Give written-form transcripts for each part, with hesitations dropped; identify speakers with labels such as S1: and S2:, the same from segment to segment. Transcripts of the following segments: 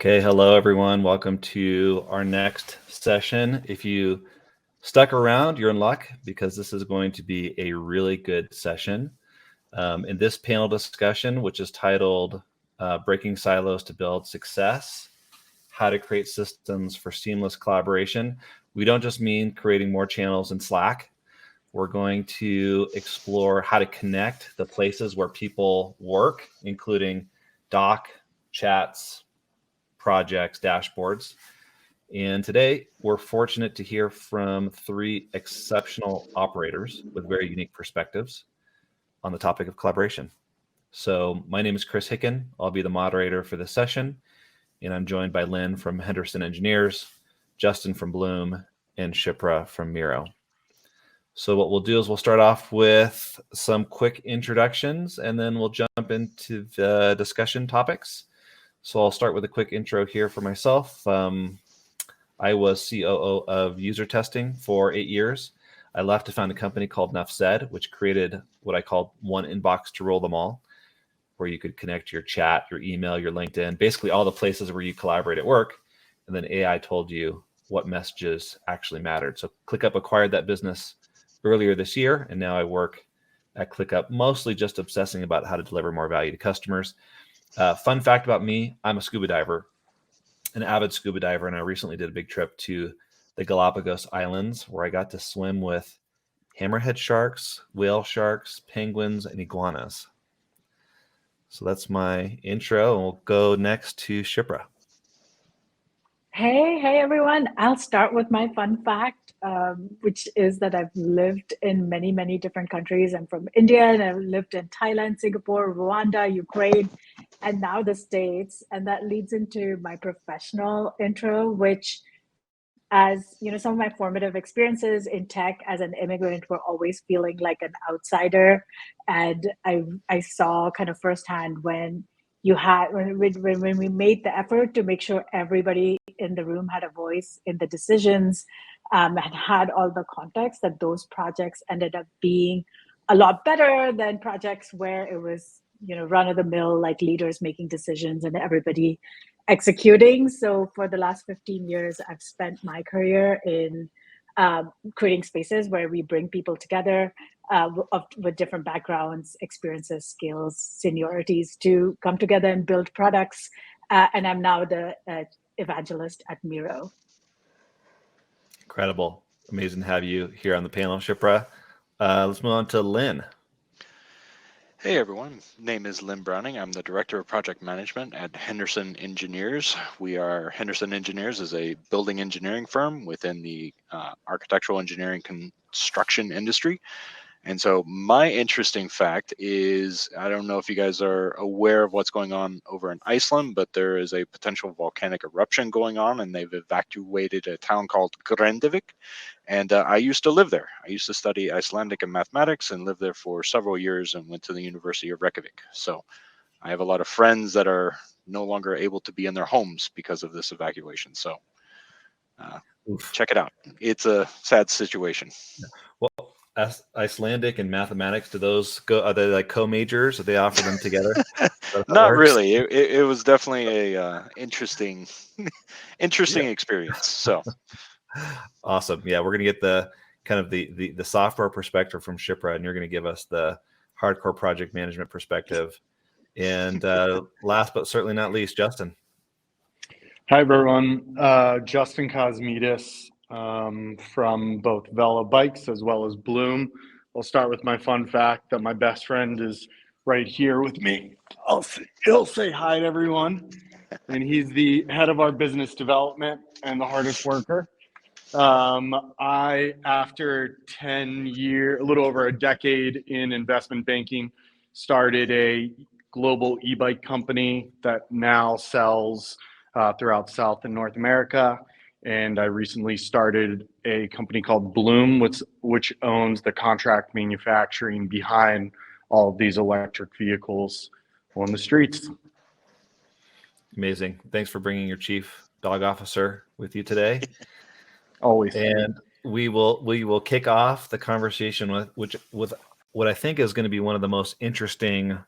S1: Okay, hello everyone. Welcome to our next session. If you stuck around, you're in luck because this is going to be a really good session. In this panel discussion, which is titled Breaking Silos to Build Success, How to Create Systems for Seamless Collaboration, we don't just mean creating more channels in Slack. We're going to explore how to connect the places where people work, including doc, chats, projects, dashboards. And today we're fortunate to hear from three exceptional operators with very unique perspectives on the topic of collaboration. So my name is Chris Hickin. I'll be the moderator for this session. And I'm joined by Lynn from Henderson Engineers, Justin from Bloom, and Shipra from Miro. So what we'll do is we'll start off with some quick introductions, and then we'll jump into the discussion topics. So I'll start with a quick intro here for myself. I was COO of user testing for 8 years. I left to found a company called Enough Said, which created what I called one inbox to rule them all, where you could connect your chat, your email, your LinkedIn, basically all the places where you collaborate at work. And then AI told you what messages actually mattered. So ClickUp acquired that business earlier this year, and now I work at ClickUp, mostly just obsessing about how to deliver more value to customers. Fun fact about me, I'm a scuba diver, an avid scuba diver, and I recently did a big trip to the Galapagos Islands where I got to swim with hammerhead sharks, whale sharks, penguins, and iguanas. So that's my intro, and we'll go next to Shipra.
S2: Hey everyone. I'll start with my fun fact, which is that I've lived in many, many different countries. I'm from India, and I've lived in Thailand, Singapore, Rwanda, Ukraine, and now the States. And that leads into my professional intro, which, as you know, some of my formative experiences in tech as an immigrant were always feeling like an outsider. And I saw kind of firsthand when we made the effort to make sure everybody in the room had a voice in the decisions, and had all the context, that those projects ended up being a lot better than projects where it was, run of the mill, like leaders making decisions and everybody executing. So for the last 15 years, I've spent my career in creating spaces where we bring people together with different backgrounds, experiences, skills, seniorities to come together and build products. And I'm now the evangelist at Miro.
S1: Incredible. Amazing to have you here on the panel, Shipra. Let's move on to Lynn.
S3: Hey everyone, name is Lynn Browning. I'm the Director of Project Management at Henderson Engineers. Henderson Engineers is a building engineering firm within the architectural engineering construction industry. And so my interesting fact is, I don't know if you guys are aware of what's going on over in Iceland, but there is a potential volcanic eruption going on, and they've evacuated a town called Grindavik. And I used to live there. I used to study Icelandic and mathematics and lived there for several years and went to the University of Reykjavik. So I have a lot of friends that are no longer able to be in their homes because of this evacuation. So check it out. It's a sad situation.
S1: Well, Icelandic and mathematics, do those go? Are they like co-majors? Do they offer them together?
S3: Not really. It was definitely a interesting experience. So
S1: awesome. Yeah, we're gonna get the kind of the software perspective from Shipra, and you're gonna give us the hardcore project management perspective. And last but certainly not least, Justin.
S4: Hi everyone, Justin Cosmides from both Vela Bikes as well as Bloom. I'll start with my fun fact that my best friend is right here with me. He'll say hi to everyone, and he's the head of our business development and the hardest worker. I, after 10 years, a little over a decade in investment banking, started a global e-bike company that now sells throughout South and North America. And I recently started a company called Bloom, which owns the contract manufacturing behind all of these electric vehicles on the streets.
S1: Amazing. Thanks for bringing your chief dog officer with you today.
S4: Always.
S1: And we will kick off the conversation with what I think is going to be one of the most interesting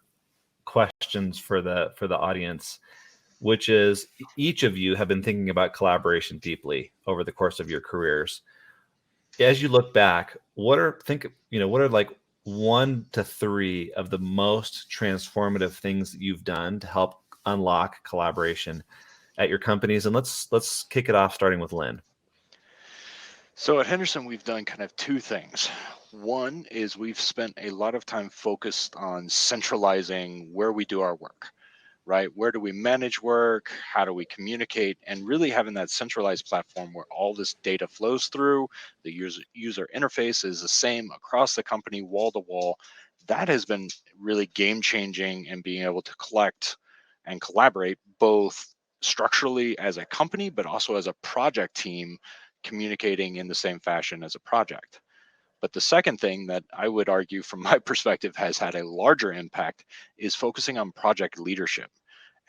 S1: questions for the audience. which is each of you have been thinking about collaboration deeply over the course of your careers. As you look back, what are like 1 to 3 of the most transformative things that you've done to help unlock collaboration at your companies? And let's kick it off starting with Lynn.
S3: So at Henderson, we've done kind of 2 things. One is we've spent a lot of time focused on centralizing where we do our work, right? Where do we manage work? How do we communicate? And really having that centralized platform where all this data flows through, the user interface is the same across the company, wall to wall. That has been really game changing in being able to collect and collaborate both structurally as a company, but also as a project team, communicating in the same fashion as a project. But the second thing that I would argue from my perspective has had a larger impact is focusing on project leadership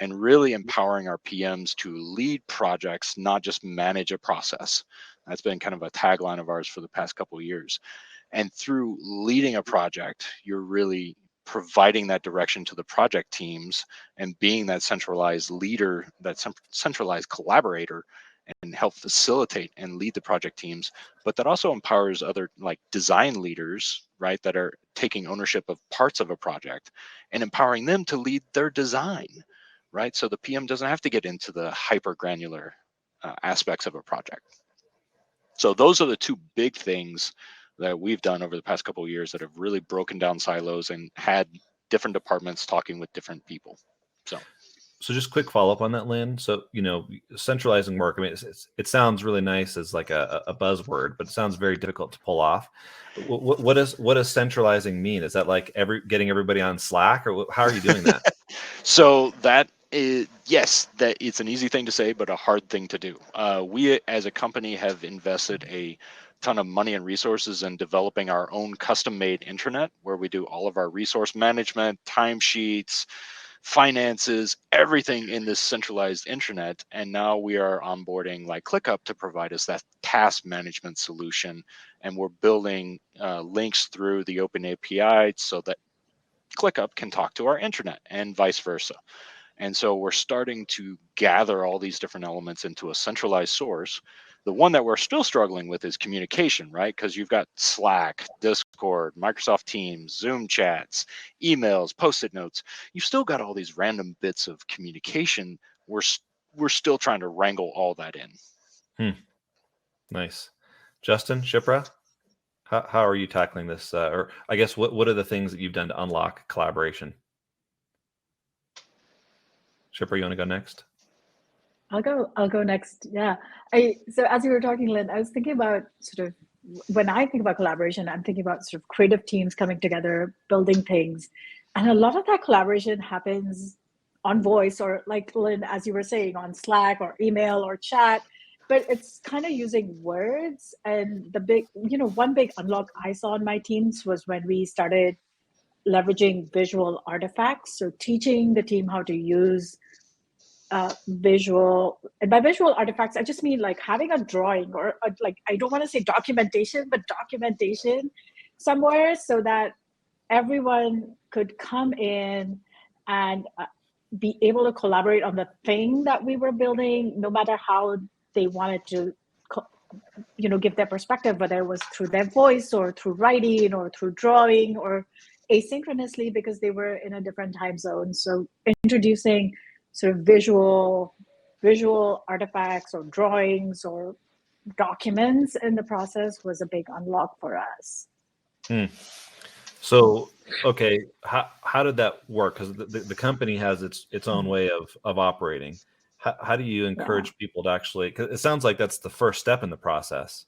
S3: and really empowering our PMs to lead projects, not just manage a process. That's been kind of a tagline of ours for the past couple of years. And through leading a project, you're really providing that direction to the project teams and being that centralized leader, that centralized collaborator, and help facilitate and lead the project teams. But that also empowers other like design leaders, right, that are taking ownership of parts of a project and empowering them to lead their design, right? So the PM doesn't have to get into the hyper granular aspects of a project. So those are the 2 big things that we've done over the past couple of years that have really broken down silos and had different departments talking with different people. So
S1: just quick follow-up on that, Lynn. So, centralizing work, I mean, it sounds really nice as like a buzzword, but it sounds very difficult to pull off. What does centralizing mean? Is that like getting everybody on Slack, or how are you doing that?
S3: So that is, yes, that it's an easy thing to say, but a hard thing to do. We as a company have invested a ton of money and resources in developing our own custom-made intranet where we do all of our resource management, timesheets, finances, everything in this centralized intranet. And now we are onboarding like ClickUp to provide us that task management solution. And we're building links through the open API so that ClickUp can talk to our intranet and vice versa. And so we're starting to gather all these different elements into a centralized source. The one that we're still struggling with is communication, right? Because you've got Slack, Discord, Microsoft Teams, Zoom chats, emails, Post-it notes. You've still got all these random bits of communication. We're still trying to wrangle all that in.
S1: Nice. Justin, Shipra, how are you tackling this? Or I guess what are the things that you've done to unlock collaboration? Shipra, you want to go next?
S2: I'll go next. Yeah. So as you were talking, Lynn, I was thinking about sort of when I think about collaboration, I'm thinking about sort of creative teams coming together, building things. And a lot of that collaboration happens on voice or like Lynn, as you were saying, on Slack or email or chat, but it's kind of using words. And the big, one big unlock I saw in my teams was when we started leveraging visual artifacts. So teaching the team how to use visual, and by visual artifacts I just mean like having a drawing or like, I don't want to say documentation, but documentation somewhere so that everyone could come in and be able to collaborate on the thing that we were building, no matter how they wanted to give their perspective, whether it was through their voice or through writing or through drawing or asynchronously because they were in a different time zone. So introducing sort of visual artifacts or drawings or documents in the process was a big unlock for us.
S1: So, okay, how did that work? Because the company has its own way of operating. How do you encourage people to actually? Because it sounds like that's the first step in the process,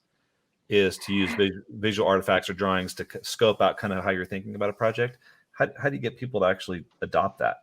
S1: is to use visual artifacts or drawings to scope out kind of how you're thinking about a project. How do you get people to actually adopt that?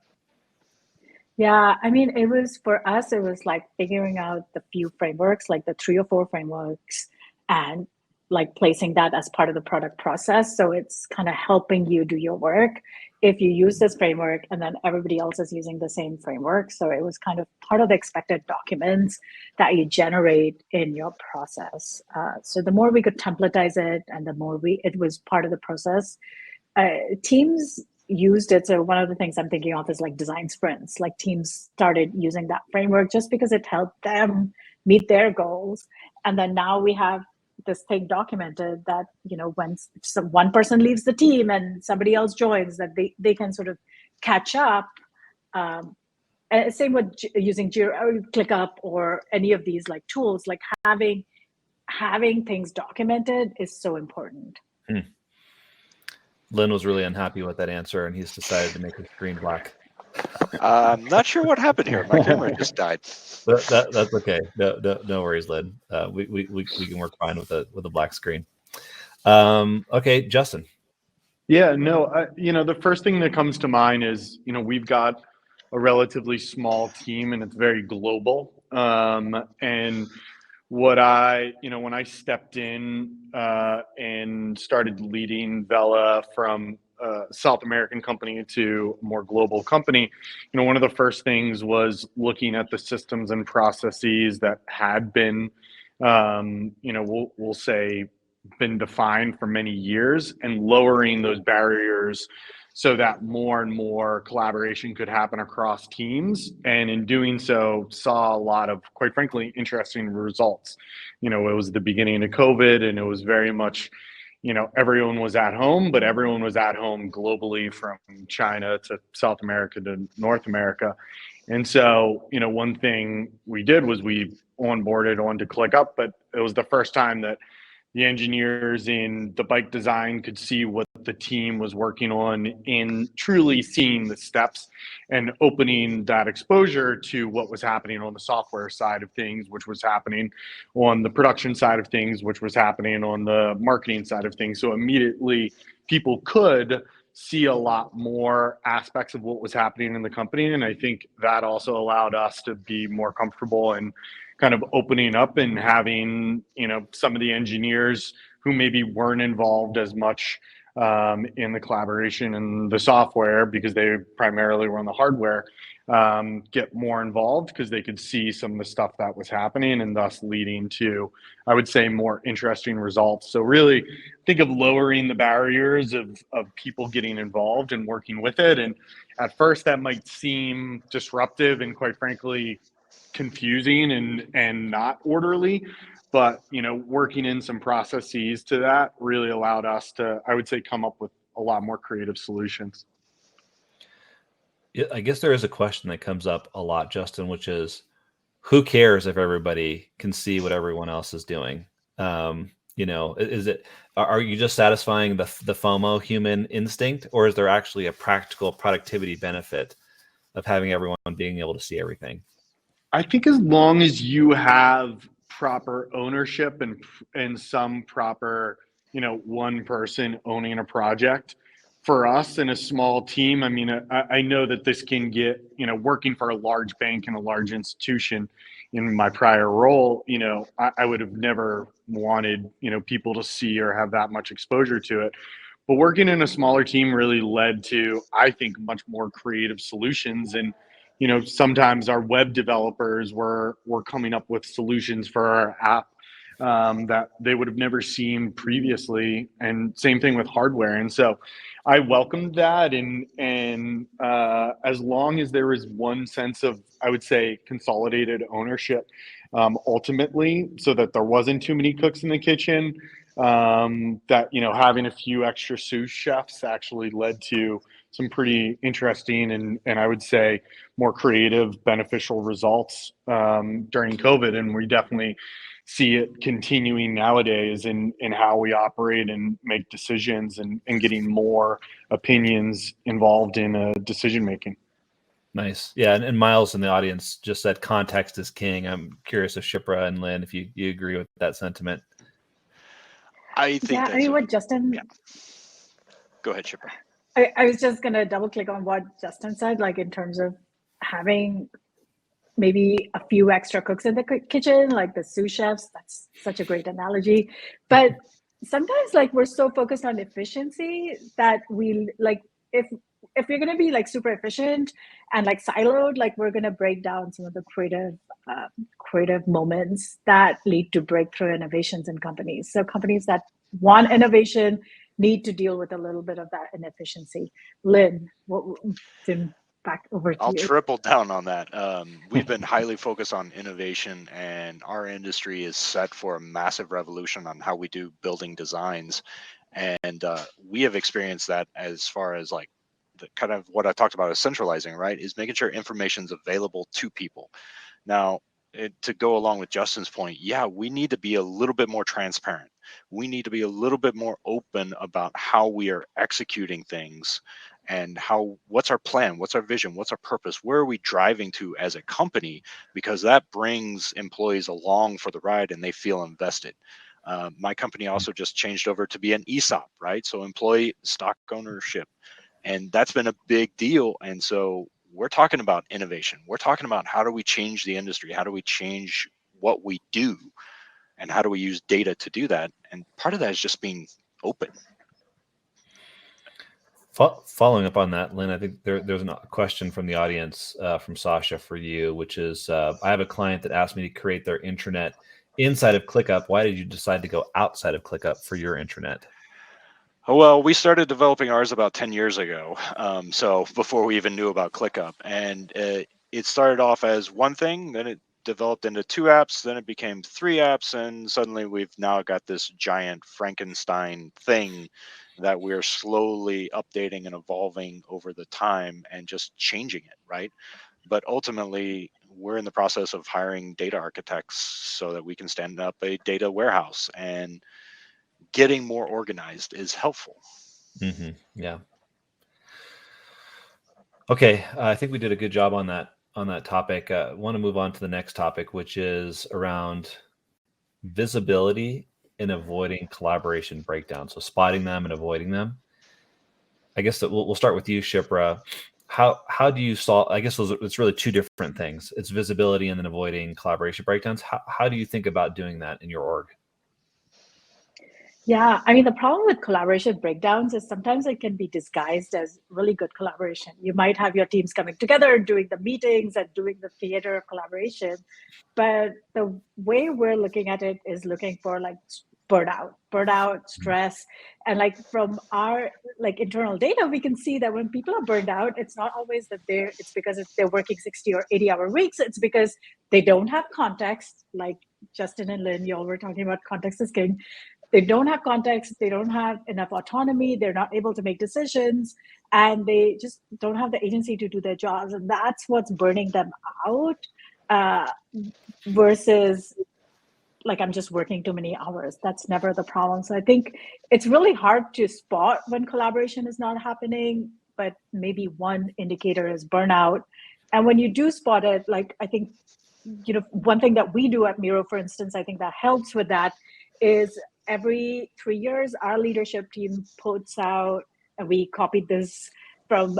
S2: Yeah, I mean, it was for us, it was like figuring out the few frameworks, like the 3 or 4 frameworks, and like placing that as part of the product process. So it's kind of helping you do your work if you use this framework and then everybody else is using the same framework. So it was kind of part of the expected documents that you generate in your process. So the more we could templatize it and the more it was part of the process, teams used it. So one of the things I'm thinking of is like design sprints. Like teams started using that framework just because it helped them meet their goals. And then now we have this thing documented that, when one person leaves the team and somebody else joins, that they can sort of catch up. And same with using Jira or ClickUp or any of these like tools, like having things documented is so important.
S1: Lynn was really unhappy with that answer, and he's decided to make his screen black.
S3: I'm not sure what happened here. My camera just died.
S1: That's okay. No worries, Lynn. We can work fine with a black screen. Okay, Justin.
S4: Yeah, no, the first thing that comes to mind is, we've got a relatively small team and it's very global. And when I stepped in and started leading Vela from a South American company to a more global company, one of the first things was looking at the systems and processes that had been, we'll say, been defined for many years, and lowering those barriers so that more and more collaboration could happen across teams. And in doing so, saw a lot of, quite frankly, interesting results. It was the beginning of COVID, and it was very much, everyone was at home, but everyone was at home globally, from China to South America to North America. And so, one thing we did was we onboarded onto ClickUp, but it was the first time that the engineers in the bike design could see what the team was working on, in truly seeing the steps and opening that exposure to what was happening on the software side of things, which was happening on the production side of things, which was happening on the marketing side of things. So immediately people could see a lot more aspects of what was happening in the company. And I think that also allowed us to be more comfortable and kind of opening up and having, some of the engineers who maybe weren't involved as much in the collaboration and the software, because they primarily were on the hardware, get more involved because they could see some of the stuff that was happening, and thus leading to, I would say, more interesting results. So really think of lowering the barriers of people getting involved and working with it. And at first that might seem disruptive and, quite frankly, confusing and not orderly, but working in some processes to that really allowed us to, I would say, come up with a lot more creative solutions.
S1: Yeah, I guess there is a question that comes up a lot, Justin, which is, who cares if everybody can see what everyone else is doing? Are you just satisfying the FOMO human instinct, or is there actually a practical productivity benefit of having everyone being able to see everything?
S4: I think as long as you have proper ownership and some proper, one person owning a project. For us in a small team, I mean, I know that this can get, working for a large bank and a large institution in my prior role, I would have never wanted, people to see or have that much exposure to it. But working in a smaller team really led to, I think, much more creative solutions. And sometimes our web developers were coming up with solutions for our app that they would have never seen previously, and same thing with hardware. And so I welcomed that, and as long as there was one sense of, I would say, consolidated ownership, ultimately, so that there wasn't too many cooks in the kitchen, that having a few extra sous chefs actually led to some pretty interesting and I would say more creative, beneficial results during COVID. And we definitely see it continuing nowadays in how we operate and make decisions, and getting more opinions involved in decision making.
S1: Nice. Yeah. And Miles in the audience just said context is king. I'm curious if Shipra and Lynn, if you agree with that sentiment.
S3: I think
S2: I mean, what Justin...
S3: Yeah. Go ahead, Shipra.
S2: I was just going to double click on what Justin said, like in terms of having maybe a few extra cooks in the kitchen, like the sous chefs. That's such a great analogy. But sometimes like we're so focused on efficiency that we like, if you're going to be like super efficient and like siloed, like we're going to break down some of the creative moments that lead to breakthrough innovations in companies. So companies that want innovation, need to deal with a little bit of that inefficiency. Lynn, then back over to
S3: I'll
S2: you.
S3: triple down on that. We've been highly focused on innovation, and our industry is set for a massive revolution on how we do building designs. And we have experienced that as far as like the kind of what I talked about as centralizing, right? Is making sure information is available to people. Now, to go along with Justin's point, yeah, we need to be a little bit more transparent. We need to be a little bit more open about how we are executing things and what's our plan, what's our vision, what's our purpose, where are we driving to as a company, because that brings employees along for the ride and they feel invested. My company also just changed over to be an ESOP, right? So employee stock ownership. And that's been a big deal. And so we're talking about innovation. We're talking about how do we change the industry? How do we change what we do? And how do we use data to do that? And part of that is just being open.
S1: Following up on that, Lynn, I think there's a question from the audience from Sasha for you, which is, I have a client that asked me to create their intranet inside of ClickUp. Why did you decide to go outside of ClickUp for your intranet?
S3: Well, we started developing ours about 10 years ago. So before we even knew about ClickUp, and it started off as one thing, then it developed into 2 apps, then it became 3 apps, and suddenly we've now got this giant Frankenstein thing that we're slowly updating and evolving over the time and just changing it, right? But ultimately, we're in the process of hiring data architects so that we can stand up a data warehouse, and getting more organized is helpful.
S1: Mm-hmm. Yeah. Okay, I think we did a good job on that topic. I want to move on to the next topic, which is around visibility and avoiding collaboration breakdowns. So spotting them and avoiding them. I guess that we'll start with you, Shipra. How do you solve? I guess it's really 2 different things. It's visibility and then avoiding collaboration breakdowns. How do you think about doing that in your org?
S2: Yeah, I mean, the problem with collaboration breakdowns is sometimes it can be disguised as really good collaboration. You might have your teams coming together, doing the meetings and doing the theater of collaboration. But the way we're looking at it is looking for like burnout, stress. And like from our like internal data, we can see that when people are burned out, it's not always that it's because they're working 60 or 80-hour weeks. It's because they don't have context. Like Justin and Lynn, y'all were talking about context is king. They don't have context, they don't have enough autonomy, they're not able to make decisions, and they just don't have the agency to do their jobs. And that's what's burning them out versus like, I'm just working too many hours. That's never the problem. So I think it's really hard to spot when collaboration is not happening, but maybe one indicator is burnout. And when you do spot it, like, I think, one thing that we do at Miro, for instance, I think that helps with that is every 3 years, our leadership team puts out, and we copied this from,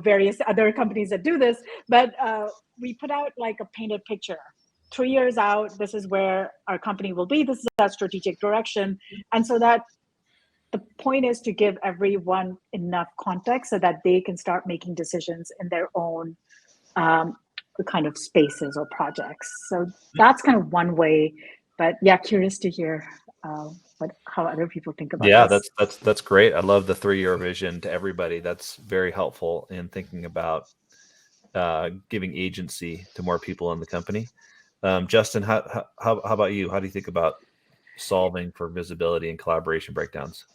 S2: various other companies that do this, but we put out like a painted picture. 3 years out, this is where our company will be. This is our strategic direction. And so that the point is to give everyone enough context so that they can start making decisions in their own kind of spaces or projects. So that's kind of one way. But yeah, curious to hear how other people think about this.
S1: Yeah, that's great. I love the 3-year vision to everybody. That's very helpful in thinking about giving agency to more people in the company. Justin, how about you? How do you think about solving for visibility and collaboration breakdowns?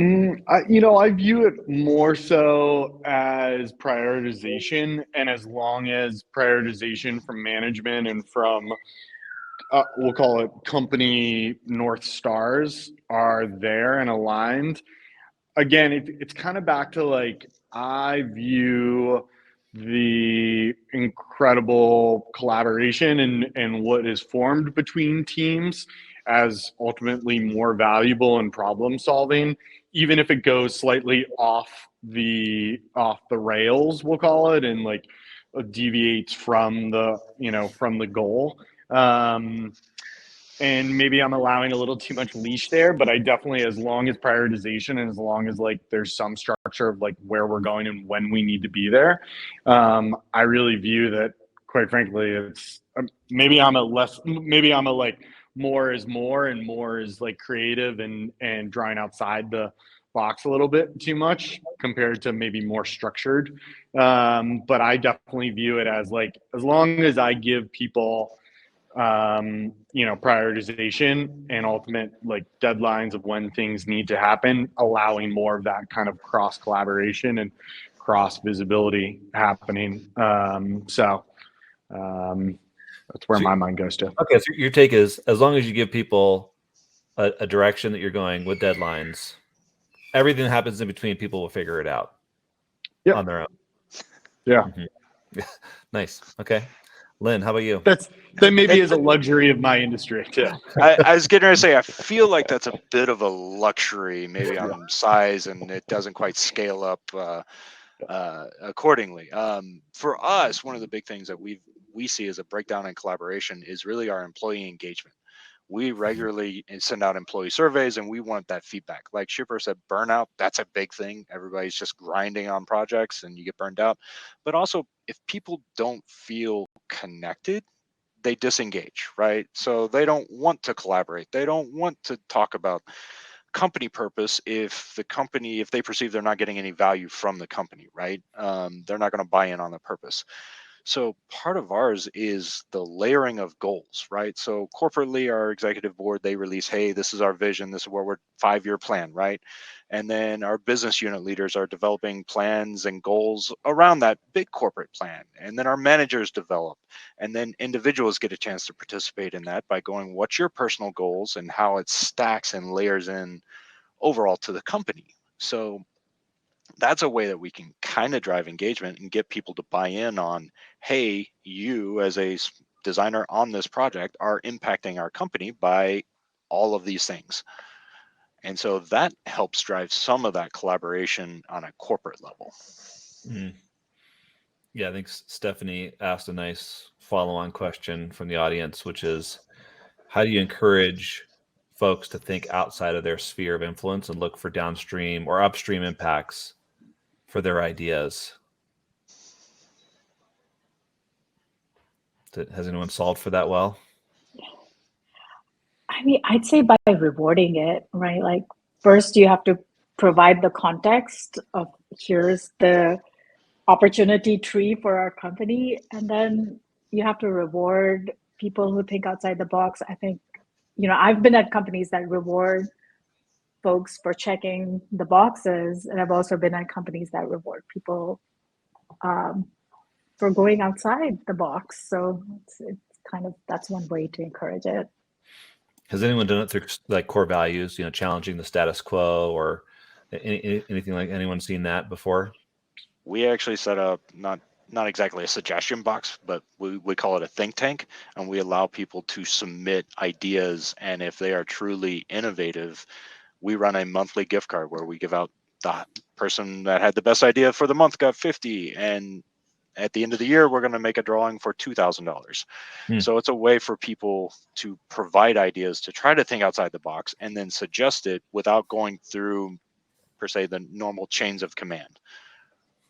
S4: I view it more so as prioritization, and as long as prioritization from management and from we'll call it company North Stars are there and aligned. Again, it's kind of back to like, I view the incredible collaboration and what is formed between teams as ultimately more valuable in problem solving, even if it goes slightly off the rails, we'll call it, and like deviates from the goal. And maybe I'm allowing a little too much leash there, but I definitely, as long as prioritization and as long as like there's some structure of like where we're going and when we need to be there, I really view that, quite frankly, it's maybe I'm a like more is more, and more is like creative and drawing outside the box a little bit too much compared to maybe more structured. But I definitely view it as like, as long as I give people prioritization and ultimate like deadlines of when things need to happen, allowing more of that kind of cross collaboration and cross visibility happening. That's where my mind goes to.
S1: Okay, so your take is, as long as you give people a direction that you're going with deadlines, everything that happens in between, people will figure it out on their own.
S4: Yeah.
S1: Mm-hmm. Nice. Okay. Lynn, how about you?
S4: That maybe is a luxury of my industry too.
S3: I was getting ready to say, I feel like that's a bit of a luxury, maybe on size, and it doesn't quite scale up accordingly. For us, one of the big things that we see as a breakdown in collaboration is really our employee engagement. We regularly send out employee surveys, and we want that feedback. Like Shipra said, burnout, that's a big thing. Everybody's just grinding on projects and you get burned out. But also, if people don't feel connected, they disengage, right? So they don't want to collaborate. They don't want to talk about company purpose if they perceive they're not getting any value from the company, right? They're not going to buy in on the purpose. So part of ours is the layering of goals, right? So corporately, our executive board, they release, hey, this is our vision, this is where we're 5-year plan, right? And then our business unit leaders are developing plans and goals around that big corporate plan. And then our managers develop, and then individuals get a chance to participate in that by going, what's your personal goals and how it stacks and layers in overall to the company. So that's a way that we can kind of drive engagement and get people to buy in on, hey, you as a designer on this project are impacting our company by all of these things. And so that helps drive some of that collaboration on a corporate level.
S1: Mm. Yeah, I think Stephanie asked a nice follow-on question from the audience, which is, how do you encourage folks to think outside of their sphere of influence and look for downstream or upstream impacts for their ideas? Has anyone solved for that well?
S2: I mean, I'd say by rewarding it, right? Like, first you have to provide the context of, here's the opportunity tree for our company, and then you have to reward people who think outside the box. I think, I've been at companies that reward folks for checking the boxes, and I've also been at companies that reward people for going outside the box. So it's kind of, that's one way to encourage it.
S1: Has anyone done it through like core values, challenging the status quo, or anything like, anyone seen that before?
S3: We actually set up not exactly a suggestion box, but we call it a think tank, and we allow people to submit ideas. And if they are truly innovative, we run a monthly gift card where we give out, the person that had the best idea for the month got 50, and at the end of the year, we're going to make a drawing for $2,000. So it's a way for people to provide ideas, to try to think outside the box, and then suggest it without going through, per se, the normal chains of command,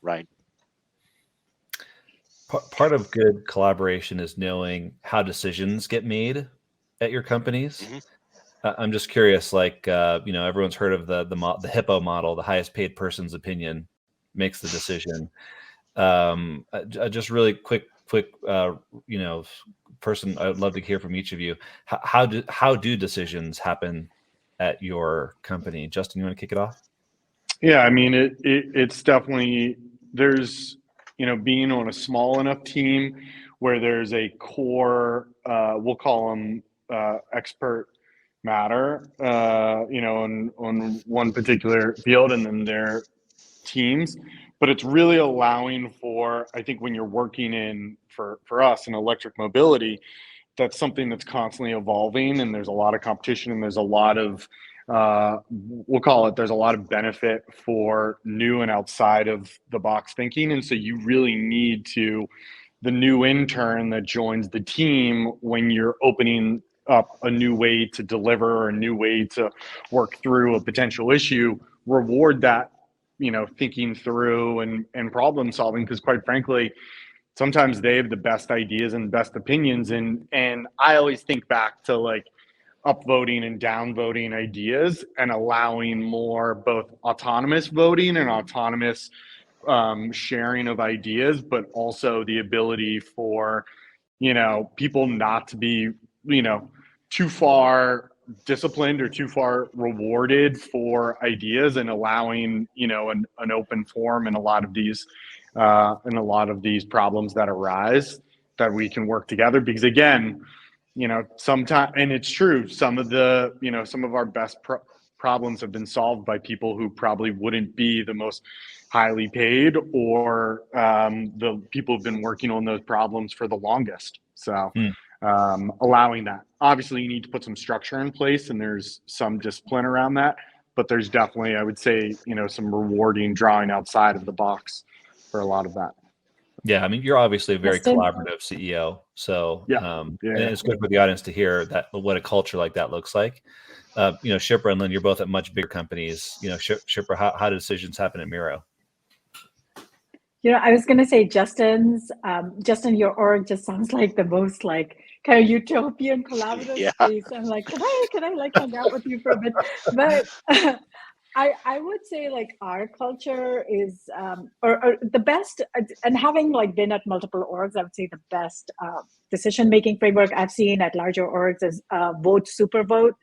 S3: right?
S1: Part of good collaboration is knowing how decisions get made at your companies. Mm-hmm. I'm just curious, like, everyone's heard of the hippo model, the highest paid person's opinion makes the decision. Just really quick, person, I would love to hear from each of you. How do decisions happen at your company? Justin, you want to kick it off?
S4: Yeah, I mean, it's definitely, there's, being on a small enough team where there's a core, we'll call them expert matter, on one particular field, and then their teams. But it's really allowing for, I think when you're working in, for us in electric mobility, that's something that's constantly evolving, and there's a lot of competition, and there's a lot of, we'll call it, there's a lot of benefit for new and outside of the box thinking. And so you really need to, the new intern that joins the team, when you're opening up a new way to deliver or a new way to work through a potential issue, reward that, thinking through and problem solving, because quite frankly, sometimes they have the best ideas and best opinions. And I always think back to, like, upvoting and downvoting ideas and allowing more both autonomous voting and autonomous sharing of ideas, but also the ability for, people not to be, too far disciplined or too far rewarded for ideas, and allowing, an open forum in a lot of these problems that arise, that we can work together. Because again, sometimes, and it's true, some of our best problems have been solved by people who probably wouldn't be the most highly paid, or the people who've been working on those problems for the longest. So allowing that, obviously you need to put some structure in place, and there's some discipline around that, but there's definitely, I would say, some rewarding drawing outside of the box for a lot of that.
S1: Yeah, I mean, you're obviously a very
S2: Justin?
S1: collaborative CEO, so and
S4: Yeah.
S1: it's good for the audience to hear that, what a culture like that looks like. Shipra and Lynn, you're both at much bigger companies. Shipra, how do decisions happen at Miro?
S2: I was going to say, Justin, your org just sounds like the most kind of utopian collaborative space. I'm like, can I hang out with you for a bit? But I would say our culture is, or the best, and having been at multiple orgs, I would say the best decision-making framework I've seen at larger orgs is vote, super vote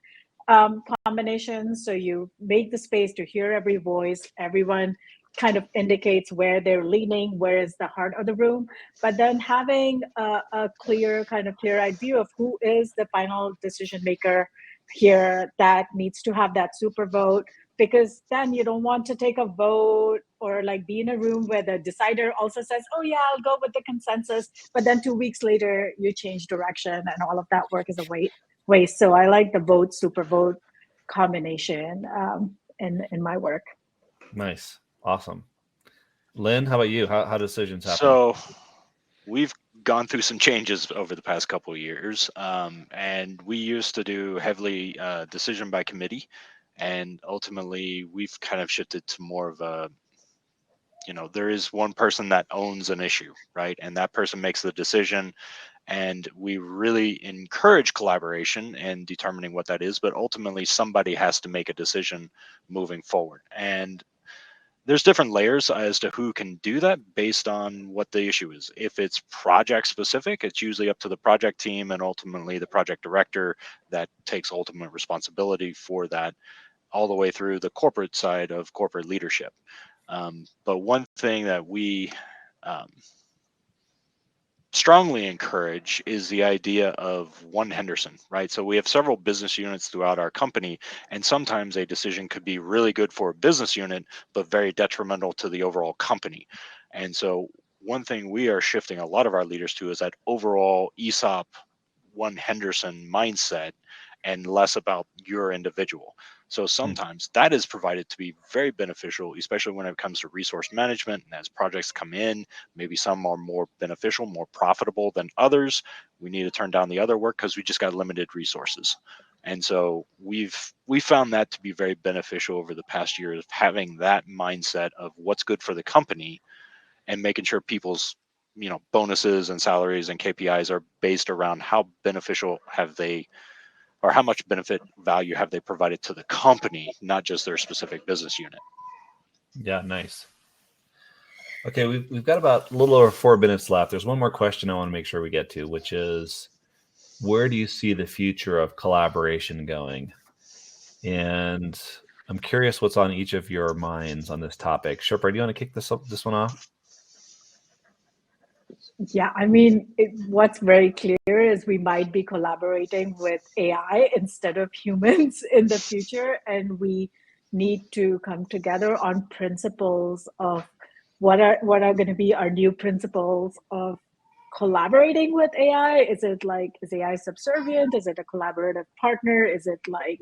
S2: combination. So you make the space to hear every voice, everyone kind of indicates where they're leaning, where is the heart of the room, but then having a clear view of who is the final decision maker here that needs to have that super vote, because then you don't want to take a vote or be in a room where the decider also says, oh yeah, I'll go with the consensus, but then 2 weeks later you change direction and all of that work is a waste. So I like the vote, super vote combination in my work.
S1: Nice. Awesome. Lynn, how about you? How decisions happen?
S3: So we've gone through some changes over the past couple of years, and we used to do heavily decision by committee, and ultimately we've kind of shifted to more of a, there is one person that owns an issue, right? And that person makes the decision, and we really encourage collaboration and determining what that is, but ultimately somebody has to make a decision moving forward. And there's different layers as to who can do that based on what the issue is. If it's project specific, it's usually up to the project team and ultimately the project director that takes ultimate responsibility for that, all the way through the corporate side of corporate leadership. But one thing that we strongly encourage is the idea of one Henderson, right? So we have several business units throughout our company, and sometimes a decision could be really good for a business unit, but very detrimental to the overall company. And so one thing we are shifting a lot of our leaders to is that overall ESOP one Henderson mindset, and less about your individual. So sometimes that is provided to be very beneficial, especially when it comes to resource management. And as projects come in, maybe some are more beneficial, more profitable than others. We need to turn down the other work because we just got limited resources. And so we found that to be very beneficial over the past year, of having that mindset of what's good for the company and making sure people's bonuses and salaries and KPIs are based around how beneficial have they, or how much benefit value have they provided to the company, not just their specific business unit.
S1: Yeah, nice. Okay, we've got about a little over 4 minutes left. There's one more question I want to make sure we get to, which is, where do you see the future of collaboration going? And I'm curious what's on each of your minds on this topic. Shipra, do you want to kick this one off?
S2: Yeah, I mean, what's very clear is we might be collaborating with AI instead of humans in the future, and we need to come together on principles of what are going to be our new principles of collaborating with AI. Is AI subservient? Is it a collaborative partner? Is it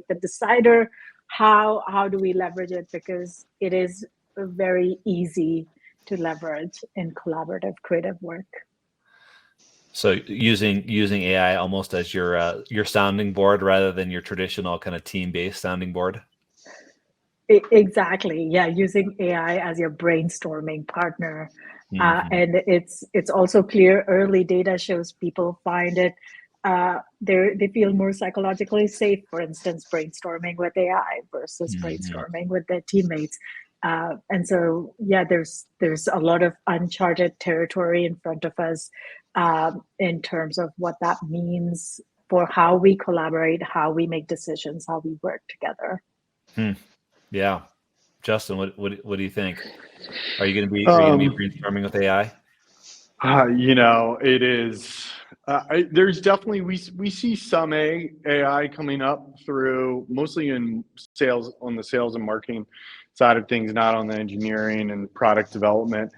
S2: the decider? How do we leverage it? Because it is very easy to leverage in collaborative creative work.
S1: So using AI almost as your sounding board rather than your traditional kind of team-based sounding board.
S2: Exactly. Yeah, using AI as your brainstorming partner. And it's also clear early data shows people find it they feel more psychologically safe, for instance, brainstorming with AI versus brainstorming with their teammates. And so, yeah, there's a lot of uncharted territory in front of us in terms of what that means for how we collaborate, how we make decisions, how we work together.
S1: Yeah, Justin, what do you think? Are you going to be brainstorming with AI?
S4: It is. There's definitely we see some AI coming up through mostly in sales, on the sales and marketing side of things, not on the engineering and product development.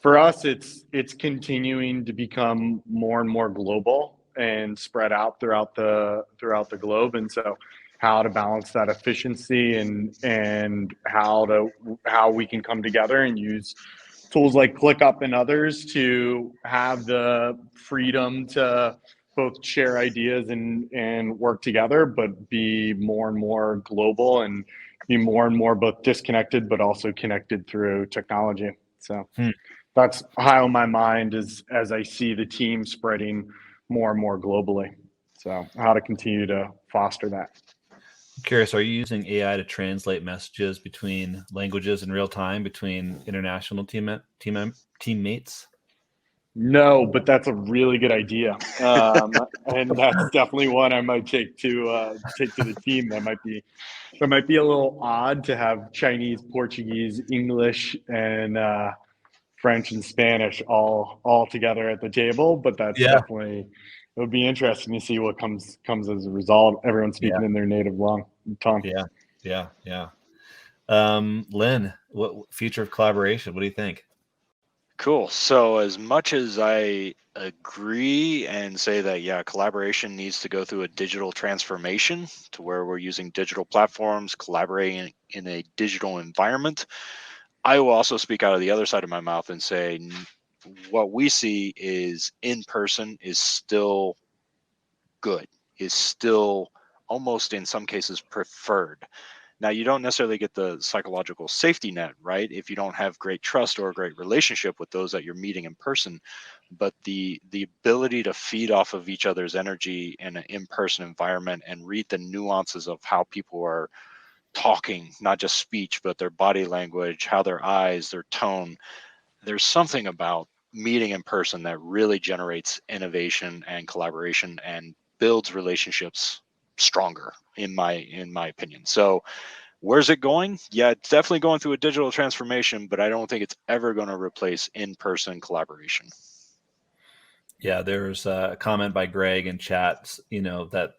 S4: For us, it's continuing to become more and more global and spread out throughout the globe, and so how to balance that efficiency and how we can come together and use tools like ClickUp and others to have the freedom to both share ideas and work together, but be more and more global and be more and more both disconnected, but also connected through technology. So that's high on my mind as I see the team spreading more and more globally. So how to continue to foster that.
S1: I'm curious, are you using AI to translate messages between languages in real time between international teammates?
S4: No, but that's a really good idea, and that's definitely one I might take to the team. That might be a little odd to have Chinese, Portuguese, English, and French and Spanish all together at the table, but that's definitely, it would be interesting to see what comes as a result. Everyone speaking in their native tongue.
S1: Yeah. Lynn, what future of collaboration? What do you think?
S3: Cool. So as much as I agree and say that, collaboration needs to go through a digital transformation to where we're using digital platforms, collaborating in a digital environment, I will also speak out of the other side of my mouth and say what we see is in person is still good, is still almost in some cases preferred. Now, you don't necessarily get the psychological safety net, right, if you don't have great trust or a great relationship with those that you're meeting in person. But the ability to feed off of each other's energy in an in-person environment and read the nuances of how people are talking, not just speech, but their body language, how their eyes, their tone. There's something about meeting in person that really generates innovation and collaboration and builds relationships stronger, in my opinion. So where's it going? Yeah, it's definitely going through a digital transformation, but I don't think it's ever going to replace in-person collaboration.
S1: Yeah, there's a comment by Greg in chat, that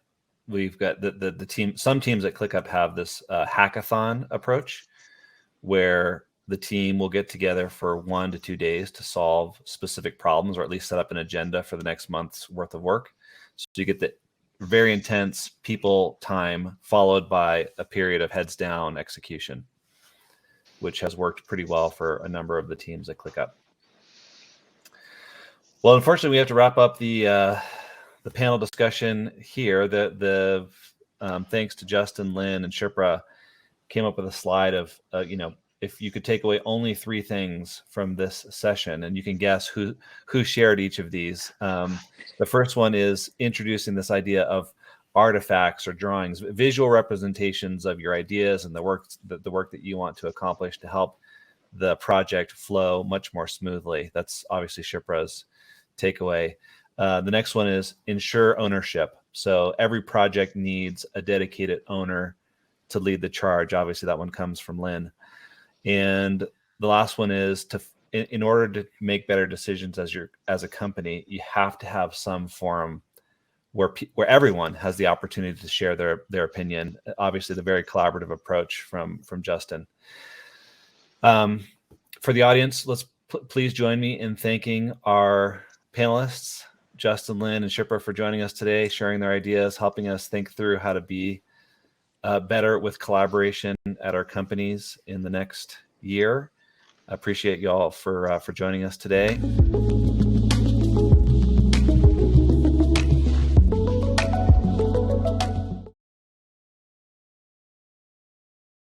S1: we've got the team. Some teams at ClickUp have this hackathon approach where the team will get together for 1 to 2 days to solve specific problems, or at least set up an agenda for the next month's worth of work. So you get the very intense people time followed by a period of heads down execution, which has worked pretty well for a number of the teams at ClickUp. Well, unfortunately, we have to wrap up the panel discussion here. The thanks to Justin, Lynn, and Shipra, came up with a slide of if you could take away only 3 things from this session, and you can guess who shared each of these. The first one is introducing this idea of artifacts or drawings, visual representations of your ideas and the work that you want to accomplish to help the project flow much more smoothly. That's obviously Shipra's takeaway. The next one is ensure ownership. So every project needs a dedicated owner to lead the charge. Obviously, that one comes from Lynn. And the last one is in order to make better decisions as a company, you have to have some forum where everyone has the opportunity to share their opinion. Obviously, the very collaborative approach from Justin. For the audience, let's please join me in thanking our panelists, Justin, Lynn, and Shipra, for joining us today, sharing their ideas, helping us think through how to be better with collaboration at our companies in the next year. I appreciate you all for joining us today.